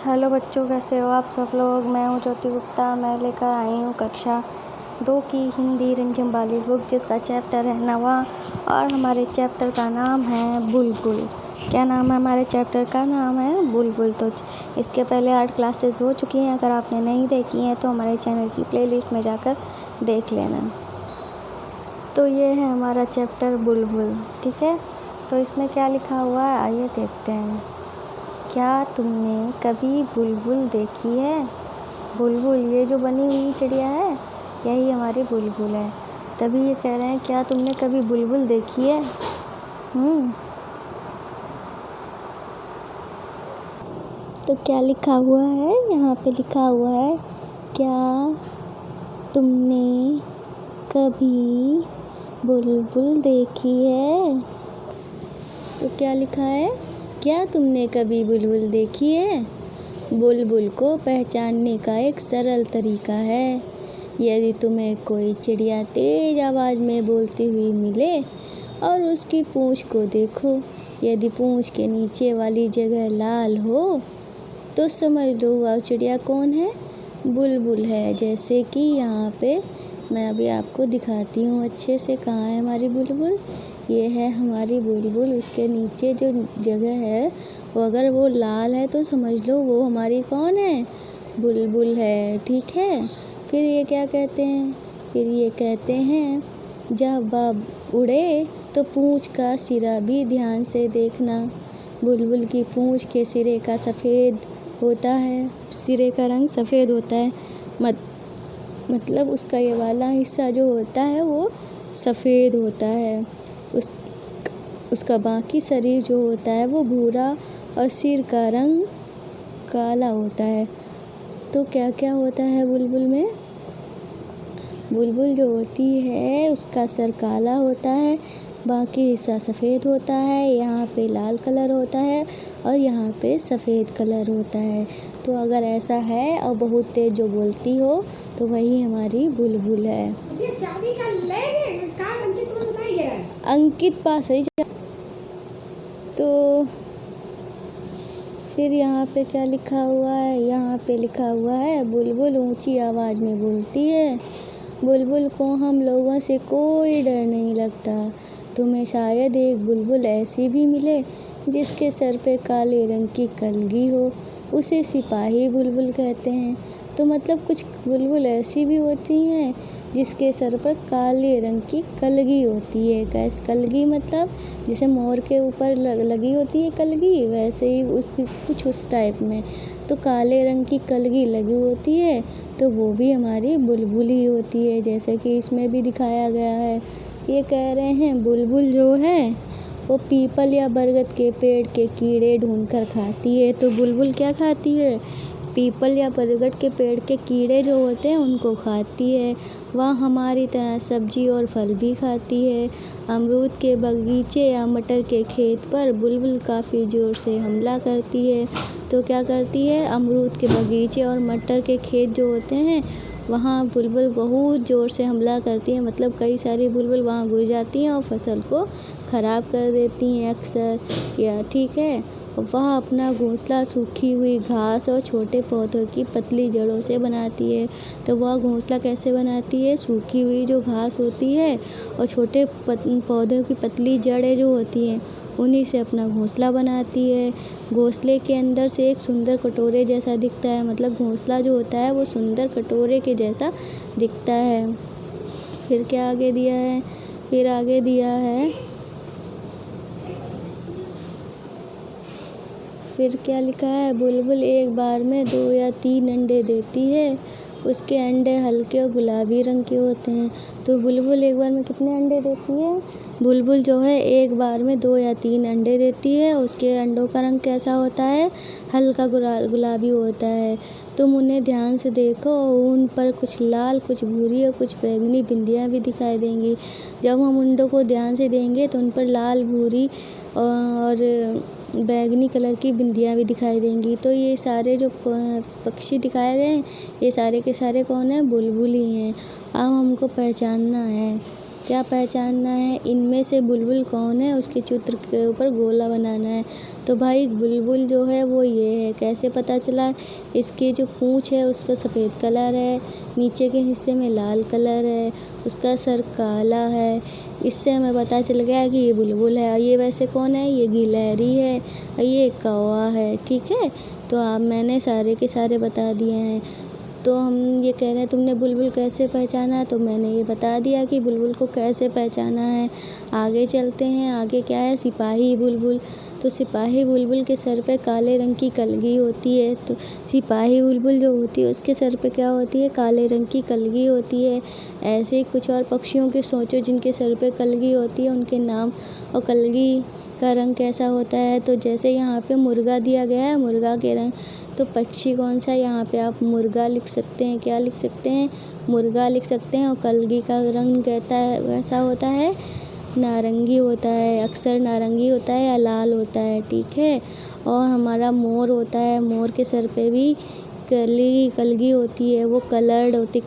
Hello बच्चों, कैसे हो आप सब लोग। मैं हूँ ज्योति गुप्ता। मैं लेकर आई हूँ कक्षा 2 की हिंदी रिमझिम वाली बुक, जिसका चैप्टर है 9वां और हमारे चैप्टर का नाम है बुलबुल। क्या नाम है हमारे चैप्टर का? नाम है बुलबुल। तो इसके पहले 8 क्लासेस हो चुकी हैं। अगर आपने नहीं देखी हैं तो हमारे चैनल की प्लेलिस्ट में जाकर देख लेना। तो ये है हमारा चैप्टर बुलबुल, ठीक है। तो इसमें क्या लिखा हुआ है, आइए देखते हैं। क्या तुमने कभी बुलबुल देखी है? बुलबुल, ये जो बनी हुई चिड़िया है, यही हमारी बुलबुल है। तभी ये कह रहे हैं, क्या तुमने कभी बुलबुल देखी है? तो क्या लिखा हुआ है यहाँ पे? लिखा हुआ है, क्या तुमने कभी बुलबुल देखी है? तो क्या लिखा है, क्या तुमने कभी बुलबुल देखी है? बुलबुल को पहचानने का एक सरल तरीका है। यदि तुम्हें कोई चिड़िया तेज आवाज़ में बोलती हुई मिले और उसकी पूँछ को देखो, यदि पूँछ के नीचे वाली जगह लाल हो तो समझ लो वह चिड़िया कौन है? बुलबुल है। जैसे कि यहाँ पे मैं अभी आपको दिखाती हूँ अच्छे से। कहाँ है हमारी बुलबुल? ये है हमारी बुलबुल। उसके नीचे जो जगह है वो अगर वो लाल है तो समझ लो वो हमारी कौन है? बुलबुल है, ठीक है। फिर ये क्या कहते हैं? फिर ये कहते हैं, जब बाब उड़े तो पूँछ का सिरा भी ध्यान से देखना। बुलबुल की पूँछ के सिरे का सफ़ेद होता है, सिरे का रंग सफ़ेद होता है। मतलब उसका ये वाला हिस्सा जो होता है वो सफ़ेद होता है। उसका बाकी शरीर जो होता है वो भूरा और सिर का रंग काला होता है। तो क्या क्या होता है बुलबुल में? बुलबुल जो होती है उसका सर काला होता है, बाकी हिस्सा सफ़ेद होता है। यहाँ पे लाल कलर होता है और यहाँ पे सफ़ेद कलर होता है। तो अगर ऐसा है और बहुत तेज़ जो बोलती हो तो वही हमारी बुलबुल है। ये चाबी का लेगे का अंकित तुम्हें बताइए। अंकित पास है। तो फिर यहाँ पे क्या लिखा हुआ है? यहाँ पे लिखा हुआ है, बुलबुल ऊंची आवाज़ में बोलती है। बुलबुल को हम लोगों से कोई डर नहीं लगता। तुम्हें शायद एक बुलबुल ऐसी भी मिले जिसके सर पे काले रंग की कलगी हो, उसे सिपाही बुलबुल कहते हैं। तो मतलब कुछ बुलबुल ऐसी भी होती हैं जिसके सर पर काले रंग की कलगी होती है। कैसे कलगी? मतलब जैसे मोर के ऊपर लगी होती है कलगी, वैसे ही कुछ उस टाइप में। तो काले रंग की कलगी लगी होती है तो वो भी हमारी बुलबुल ही होती है, जैसे कि इसमें भी दिखाया गया है। ये कह रहे हैं बुलबुल जो है वो पीपल या बरगद के पेड़ के कीड़े ढूंढकर खाती है। तो बुलबुल क्या खाती है? पीपल या बरगद के पेड़ के कीड़े जो होते हैं उनको खाती है। वह हमारी तरह सब्जी और फल भी खाती है। अमरूद के बगीचे या मटर के खेत पर बुलबुल काफ़ी ज़ोर से हमला करती है। तो क्या करती है? अमरूद के बगीचे और मटर के खेत जो होते हैं वहाँ बुलबुल बहुत ज़ोर से हमला करती है। मतलब कई सारी बुलबुल वहाँ घुस जाती हैं और फसल को ख़राब कर देती हैं अक्सर, या ठीक है। वह अपना घोंसला सूखी हुई घास और छोटे पौधों की पतली जड़ों से बनाती है। तो वह घोंसला कैसे बनाती है? सूखी हुई जो घास होती है और छोटे पौधों की पतली जड़ें जो होती हैं उन्हीं से अपना घोंसला बनाती है। घोंसले के अंदर से एक सुंदर कटोरे जैसा दिखता है। मतलब घोंसला जो होता है वो सुंदर कटोरे के जैसा दिखता है। फिर क्या आगे दिया है? फिर आगे दिया है, फिर क्या लिखा है? बुलबुल एक बार में 2 या 3 अंडे देती है। उसके अंडे हल्के और गुलाबी रंग के होते हैं। तो बुलबुल एक बार में कितने अंडे देती है? बुलबुल जो है एक बार में 2 या 3 अंडे देती है। उसके अंडों का रंग कैसा होता है? हल्का गुलाबी होता है। तुम उन्हें ध्यान से देखो, उन पर कुछ लाल, कुछ भूरी और कुछ बैंगनी बिंदियाँ भी दिखाई देंगी। जब हम अंडों को ध्यान से देंगे तो उन पर लाल, भूरी और बैंगनी कलर की बिंदियाँ भी दिखाई देंगी। तो ये सारे जो पक्षी दिखाए गए हैं ये सारे के सारे कौन है? बुलबुल ही हैं। अब हमको पहचानना है क्या पहचानना है? इनमें से बुलबुल कौन है? उसके चित्र के ऊपर गोला बनाना है। तो भाई बुलबुल जो है वो ये है। कैसे पता चला? इसकी जो पूँछ है उस पर सफ़ेद कलर है, नीचे के हिस्से में लाल कलर है, उसका सर काला है। इससे हमें पता चल गया कि ये बुलबुल है। और ये वैसे कौन है? ये गिलहरी है और ये कौवा है। ठीक है, तो आप मैंने सारे के सारे बता दिए हैं। तो हम ये कह रहे हैं तुमने बुलबुल कैसे पहचाना? तो मैंने ये बता दिया कि बुलबुल को कैसे पहचाना है। आगे चलते हैं। आगे क्या है? सिपाही बुलबुल। तो सिपाही बुलबुल के सर पे काले रंग की कलगी होती है। तो सिपाही बुलबुल जो होती है उसके सर पे क्या होती है? काले रंग की कलगी होती है। ऐसे ही कुछ और पक्षियों के सोचो जिनके सर पे कलगी होती है, उनके नाम और कलगी का रंग कैसा होता है। तो जैसे यहाँ पे मुर्गा दिया गया है, मुर्गा के रंग, तो पक्षी कौन सा है? यहाँ पे आप मुर्गा लिख सकते हैं। क्या लिख सकते हैं? मुर्गा लिख सकते हैं। और कलगी का रंग कहता है वैसा होता है, नारंगी होता है। अक्सर नारंगी होता है या लाल होता है। ठीक है, और हमारा मोर होता है, मोर के सर पे भी कलगी होती है। वो कलर्ड होती,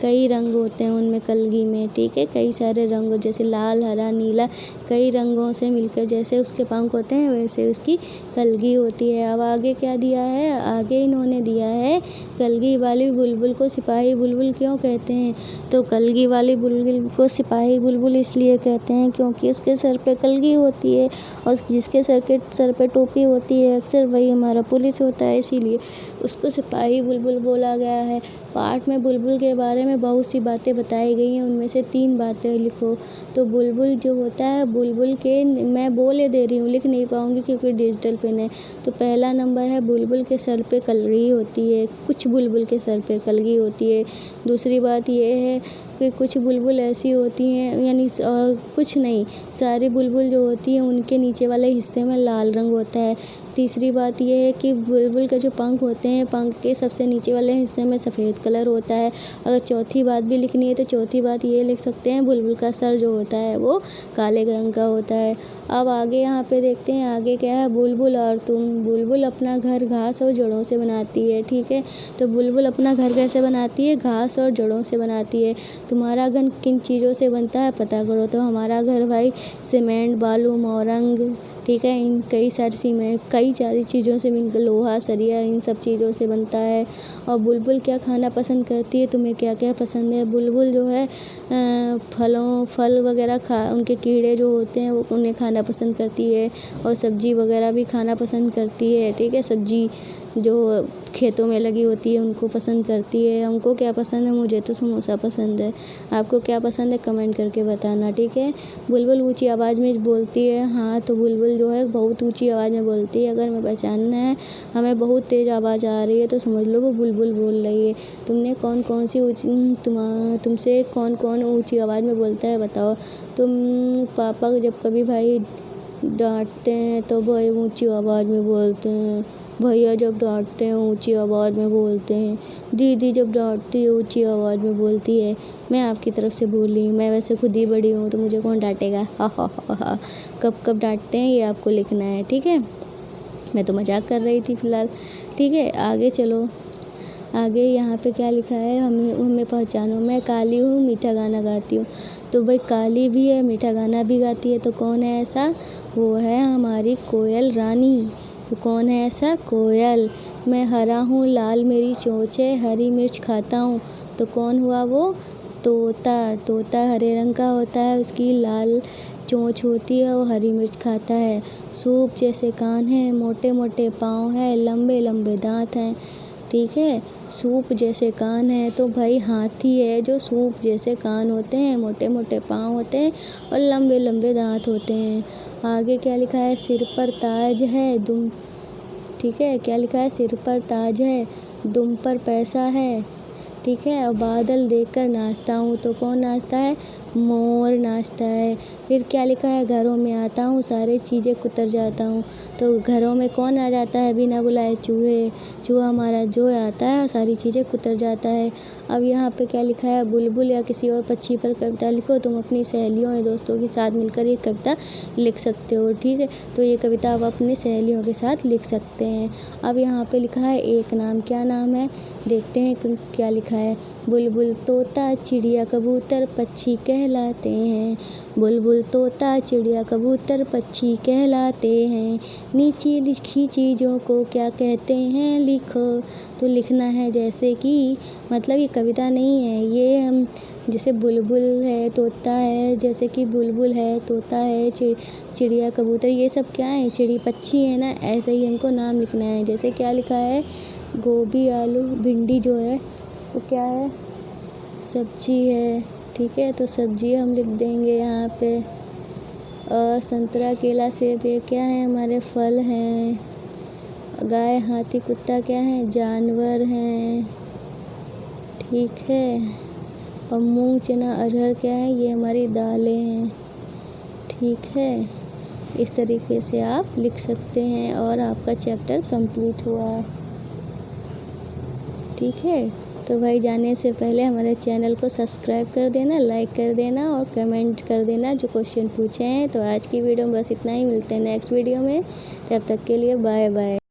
कई रंग होते हैं उनमें कलगी में। ठीक है, कई सारे रंग, जैसे लाल, हरा, नीला, कई रंगों से मिलकर जैसे उसके पंख होते हैं वैसे उसकी कलगी होती है। अब आगे क्या दिया है? आगे इन्होंने दिया है कलगी वाली बुलबुल को सिपाही बुलबुल क्यों कहते हैं? तो कलगी वाली बुलबुल को सिपाही बुलबुल इसलिए कहते हैं क्योंकि उसके सर पे कलगी होती है, और जिसके सर पे टोपी होती है अक्सर वही हमारा पुलिस होता है, इसीलिए उसको सिपाही बुलबुल बोला गया है। पाठ में बुलबुल के बारे में बहुत सी बातें बताई गई हैं, उनमें से 3 बातें लिखो। तो बुलबुल जो होता है, बुलबुल के मैं बोले दे रही हूँ, लिख नहीं पाऊँगी क्योंकि डिजिटल पेन है। तो पहला नंबर है बुलबुल के सर पे कलगी होती है। कुछ बुलबुल के सर पे कलगी होती है। दूसरी बात ये है कि कुछ बुलबुल ऐसी होती हैं, यानी कुछ नहीं, सारी बुलबुल जो होती हैं उनके नीचे वाले हिस्से में लाल रंग होता है। तीसरी बात ये है कि बुलबुल के जो पंख होते हैं, पंख के सबसे नीचे वाले हिस्से में सफ़ेद कलर होता है। अगर चौथी बात भी लिखनी है तो चौथी बात ये लिख सकते हैं, बुलबुल का सर जो होता है वो काले रंग का होता है। अब आगे यहाँ पे देखते हैं आगे क्या है? बुलबुल और तुम। बुलबुल अपना घर घास और जड़ों से बनाती है। ठीक है, तो बुलबुल अपना घर कैसे बनाती है? घास और जड़ों से बनाती है। तुम्हारा घर किन चीज़ों से बनता है पता करो। तो हमारा घर भाई सीमेंट, बालू, मोरंग, ठीक है, इन कई सारी चीज़ों से मिलकर, लोहा, सरिया, इन सब चीज़ों से बनता है। और बुलबुल क्या खाना पसंद करती है? तुम्हें क्या क्या पसंद है? बुलबुल जो है फल वगैरह उनके कीड़े जो होते हैं वो उन्हें खाना पसंद करती है, और सब्जी वगैरह भी खाना पसंद करती है। ठीक है, सब्जी जो खेतों में लगी होती है उनको पसंद करती है। हमको क्या पसंद है? मुझे तो समोसा पसंद है। आपको क्या पसंद है? कमेंट करके बताना। ठीक है, बुलबुल ऊंची आवाज़ में बोलती है। हाँ, तो बुलबुल जो है बहुत ऊंची आवाज़ में बोलती है। अगर हमें पहचानना है, हमें बहुत तेज़ आवाज़ आ रही है तो समझ लो वो बुलबुल बोल रही है। तुमसे कौन कौन ऊंची आवाज़ में बोलता है बताओ। तुम पापा जब कभी भाई डांटते हैं तो भाई ऊंची आवाज़ में बोलते हैं। भैया जब डांटते हैं ऊंची आवाज़ में बोलते हैं। दीदी जब डांटती है ऊंची आवाज़ में बोलती है। मैं आपकी तरफ से बोली, मैं वैसे खुद ही बड़ी हूँ तो मुझे कौन डांटेगा? हा हा हा हा। कब कब डांटते हैं ये आपको लिखना है। ठीक है, मैं तो मजाक कर रही थी फ़िलहाल। ठीक है, आगे चलो। आगे यहाँ पे क्या लिखा है? हमें पहचानो। मैं काली हूँ, मीठा गाना गाती हूँ। तो भाई काली भी है, मीठा गाना भी गाती है, तो कौन है ऐसा? वो है हमारी कोयल रानी। तो कौन है ऐसा? कोयल। मैं हरा हूँ, लाल मेरी चोंच है, हरी मिर्च खाता हूँ। तो कौन हुआ वो? तोता। तोता हरे रंग का होता है, उसकी लाल चोंच होती है, वो हरी मिर्च खाता है। सूप जैसे कान हैं, मोटे मोटे पाँव हैं, लंबे लंबे दांत हैं। ठीक है, सूप जैसे कान है तो भाई हाथी है, जो सूप जैसे कान होते हैं, मोटे मोटे पाँव होते हैं और लंबे लंबे दांत होते हैं। आगे क्या लिखा है? सिर पर ताज है दुम। ठीक है, क्या लिखा है? सिर पर ताज है, दुम पर पैसा है। ठीक है, और बादल देखकर नाचता हूँ। तो कौन नाचता है? मोर नाचता है। फिर क्या लिखा है? घरों में आता हूँ, सारी चीज़ें कुतर जाता हूँ। तो घरों में कौन आ जाता है बिना बुलाए? चूहे। चूहा हमारा जो आता है सारी चीज़ें कुतर जाता है। अब यहाँ पे क्या लिखा है? बुलबुल या किसी और पक्षी पर कविता लिखो। तुम अपनी सहेलियों या दोस्तों के साथ मिलकर ये कविता लिख सकते हो। ठीक है, तो ये कविता आप अपनी सहेलियों के साथ लिख सकते हैं। अब यहाँ पे लिखा है एक नाम। क्या नाम है? देखते हैं क्या लिखा है। बुलबुल, तोता, चिड़िया, कबूतर, पक्षी कह कहलाते हैं। बुलबुल तोता चिड़िया कबूतर पक्षी कहलाते हैं। नीचे लिखी चीज़ों को क्या कहते हैं लिखो। तो लिखना है जैसे कि मतलब ये कविता नहीं है, ये हम जैसे बुलबुल है, तोता है, जैसे कि बुलबुल है, तोता है, चिड़िया कबूतर, ये सब क्या है, चिड़ी पक्षी है ना, ऐसे ही हमको नाम लिखना है। जैसे क्या लिखा है, गोभी आलू भिंडी जो है वो क्या है, सब्जी है। ठीक है, तो सब्जी हम लिख देंगे यहाँ पे। और संतरा केला सेब ये क्या है, हमारे फल हैं। गाय हाथी कुत्ता क्या है, जानवर हैं। ठीक है, और मूंग चना अरहर क्या है, ये हमारी दालें हैं। ठीक है, इस तरीके से आप लिख सकते हैं और आपका चैप्टर कंप्लीट हुआ। ठीक है, तो भाई जाने से पहले हमारे चैनल को सब्सक्राइब कर देना, लाइक कर देना और कमेंट कर देना जो क्वेश्चन पूछे हैं। तो आज की वीडियो में बस इतना ही, मिलते हैं नेक्स्ट वीडियो में, तब तक के लिए बाय बाय।